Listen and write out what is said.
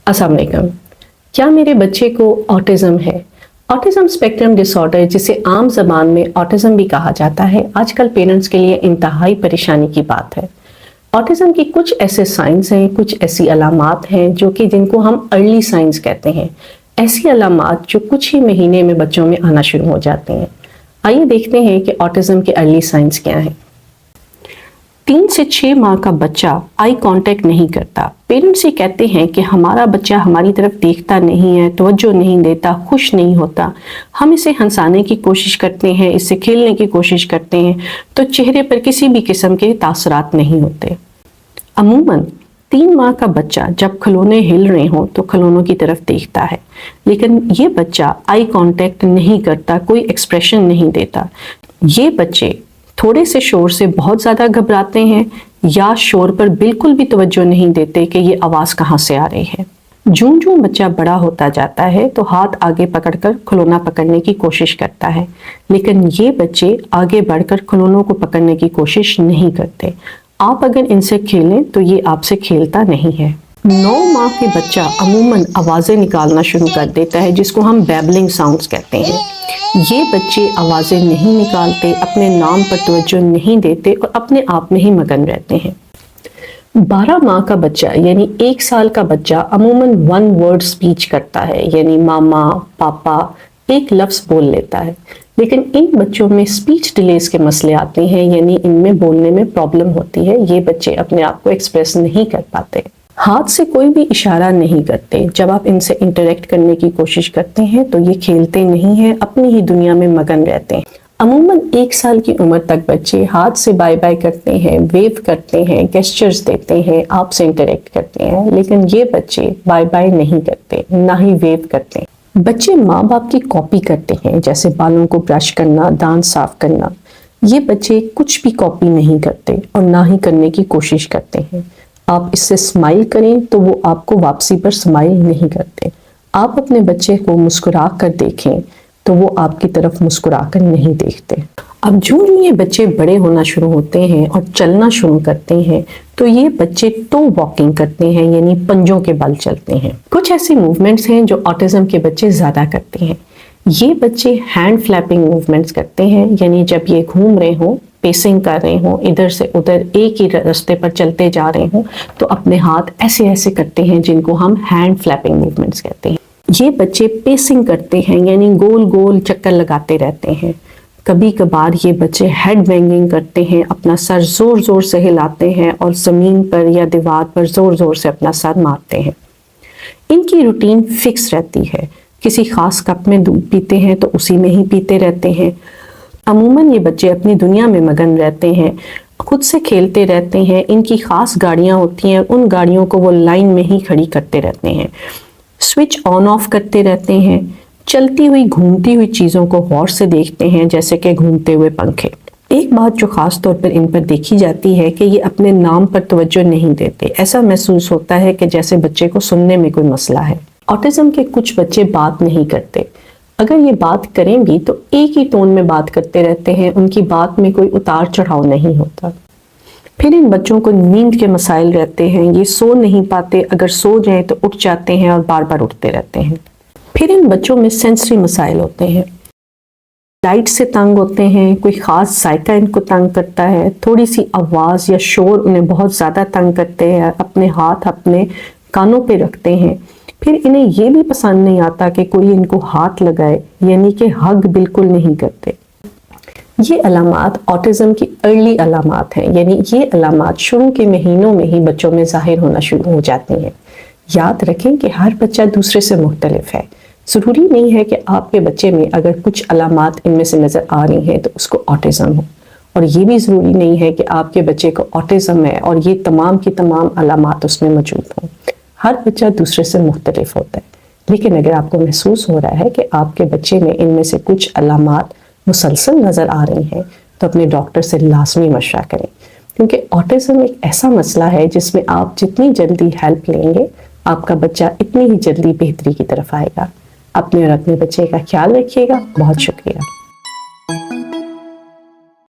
अस्सलाम वालेकुम। क्या मेरे बच्चे को ऑटिज्म है? ऑटिज्म स्पेक्ट्रम डिसऑर्डर, जिसे आम जबान में ऑटिज्म भी कहा जाता है, आजकल पेरेंट्स के लिए इंतहाई परेशानी की बात है। ऑटिज्म की कुछ ऐसे साइंस हैं, कुछ ऐसी अलामात हैं जो कि जिनको हम अर्ली साइंस कहते हैं। ऐसी अलामात जो कुछ ही महीने में बच्चों में आना शुरू हो जाते हैं। आइए देखते हैं कि ऑटिज्म के अर्ली साइंस क्या हैं। 3 से 6 माह का बच्चा आई कांटेक्ट नहीं करता। पेरेंट्स ये कहते हैं कि हमारा बच्चा हमारी तरफ देखता नहीं है, तवज्जो नहीं देता, खुश नहीं होता। हम इसे हंसाने की कोशिश करते हैं, इससे खेलने की कोशिश करते हैं, तो चेहरे पर किसी भी किस्म के तासरात नहीं होते। अमूमन 3 माह का बच्चा जब खिलौने हिल रहे हों तो खिलौनों की तरफ देखता है, लेकिन ये बच्चा आई कांटेक्ट नहीं करता, कोई एक्सप्रेशन नहीं देता। ये बच्चे थोड़े से शोर से बहुत ज़्यादा घबराते हैं या शोर पर बिल्कुल भी तवज्जो नहीं देते कि ये आवाज़ कहाँ से आ रही है। जूं जूं बच्चा बड़ा होता जाता है तो हाथ आगे पकड़कर खिलौना पकड़ने की कोशिश करता है, लेकिन ये बच्चे आगे बढ़कर खिलौनों को पकड़ने की कोशिश नहीं करते। आप अगर इनसे खेलें तो ये आपसे खेलता नहीं है। 9 माह के बच्चा अमूमन आवाज़ें निकालना शुरू कर देता है, जिसको हम बैबलिंग साउंड्स कहते हैं। ये बच्चे आवाज़ें नहीं निकालते, अपने नाम पर तवज्जो नहीं देते और अपने आप में ही मगन रहते हैं। 12 माह का बच्चा यानी 1 साल का बच्चा अमूमन 1 वर्ड स्पीच करता है, यानी मामा, पापा, एक लफ्ज़ बोल लेता है। लेकिन इन बच्चों में स्पीच डिलेज के मसले आते हैं, यानी इनमें बोलने में प्रॉब्लम होती है। ये बच्चे अपने आप को एक्सप्रेस नहीं कर पाते, हाथ से कोई भी इशारा नहीं करते। जब आप इनसे इंटरेक्ट करने की कोशिश करते हैं तो ये खेलते नहीं हैं, अपनी ही दुनिया में मगन रहते हैं। अमूमन 1 साल की उम्र तक बच्चे हाथ से बाय बाय करते हैं, वेव करते हैं, गेस्चर्स देते हैं, आपसे इंटरेक्ट करते हैं, लेकिन ये बच्चे बाय बाय नहीं करते, ना ही वेव करते हैं। बच्चे माँ बाप की कॉपी करते हैं, जैसे बालों को ब्रश करना, दांत साफ करना। ये बच्चे कुछ भी कॉपी नहीं करते और ना ही करने की कोशिश करते हैं। आप इससे स्माइल करें तो वो आपको वापसी पर स्माइल नहीं करते। आप अपने बच्चे को मुस्कुरा कर देखें तो वो आपकी तरफ मुस्कुरा कर नहीं देखते। अब जो ये बच्चे बड़े होना शुरू होते हैं और चलना शुरू करते हैं तो ये बच्चे टो वॉकिंग करते हैं, यानी पंजों के बल चलते हैं। कुछ ऐसी मूवमेंट्स हैं जो ऑटिज्म के बच्चे ज़्यादा करते हैं। ये बच्चे हैंड फ्लैपिंग मूवमेंट्स करते हैं, यानी जब ये घूम रहे हों, पेसिंग कर रहे हों, इधर से उधर एक ही रास्ते पर चलते जा रहे हों, तो अपने हाथ ऐसे ऐसे करते हैं, जिनको हम हैंड फ्लैपिंग मूवमेंट्स कहते हैं। ये बच्चे पेसिंग करते हैं, यानी गोल गोल चक्कर लगाते रहते हैं। कभी कभार ये बच्चे हेड बैंगिंग करते हैं, अपना सर जोर जोर से हिलाते हैं और ज़मीन पर या दीवार पर जोर जोर से अपना सर मारते हैं। इनकी रूटीन फिक्स रहती है। किसी खास कप में दूध पीते हैं तो उसी में ही पीते रहते हैं। अमूमन ये बच्चे अपनी दुनिया में मगन रहते हैं, खुद से खेलते रहते हैं। इनकी खास गाड़ियाँ होती हैं, उन गाड़ियों को वो लाइन में ही खड़ी करते रहते हैं। स्विच ऑन ऑफ करते रहते हैं। चलती हुई घूमती हुई चीज़ों को गौर से देखते हैं, जैसे कि घूमते हुए पंखे। एक बात जो ख़ास तौर पर इन पर देखी जाती है कि ये अपने नाम पर तवज्जो नहीं देते। ऐसा महसूस होता है कि जैसे बच्चे को सुनने में कोई मसला है। ऑटिज्म के कुछ बच्चे बात नहीं करते। अगर ये बात करें भी तो एक ही टोन में बात करते रहते हैं, उनकी बात में कोई उतार चढ़ाव नहीं होता। फिर इन बच्चों को नींद के मसाइल रहते हैं, ये सो नहीं पाते, अगर सो जाएं तो उठ जाते हैं और बार बार उठते रहते हैं। फिर इन बच्चों में सेंसरी मसाइल होते हैं, लाइट से तंग होते हैं, कोई ख़ास जायका इनको तंग करता है, थोड़ी सी आवाज़ या शोर उन्हें बहुत ज़्यादा तंग करते हैं, अपने हाथ अपने कानों पे रखते हैं। फिर इन्हें ये भी पसंद नहीं आता कि कोई इनको हाथ लगाए, यानी कि हग बिल्कुल नहीं करते। ये अलामात ऑटिज्म की अर्ली अलामात हैं, यानी ये अलामात शुरू के महीनों में ही बच्चों में ज़ाहिर होना शुरू हो जाती हैं। याद रखें कि हर बच्चा दूसरे से मुख्तलिफ है। ज़रूरी नहीं है कि आपके बच्चे में अगर कुछ अलामात इनमें से नज़र आ रही हैं तो उसको ऑटिज्म हो, और ये भी ज़रूरी नहीं है कि आपके बच्चे को ऑटिज्म है और ये तमाम की तमाम अलामात उसमें मौजूद हों। हर बच्चा दूसरे से मुख्तलिफ होता है, लेकिन अगर आपको महसूस हो रहा है कि आपके बच्चे में इनमें से कुछ अलामात मुसलसल नज़र आ रही हैं तो अपने डॉक्टर से लाजमी मशवरा करें, क्योंकि ऑटिज्म एक ऐसा मसला है जिसमें आप जितनी जल्दी हेल्प लेंगे आपका बच्चा इतनी ही जल्दी बेहतरी की तरफ आएगा। अपने और अपने बच्चे का ख्याल रखिएगा। बहुत शुक्रिया।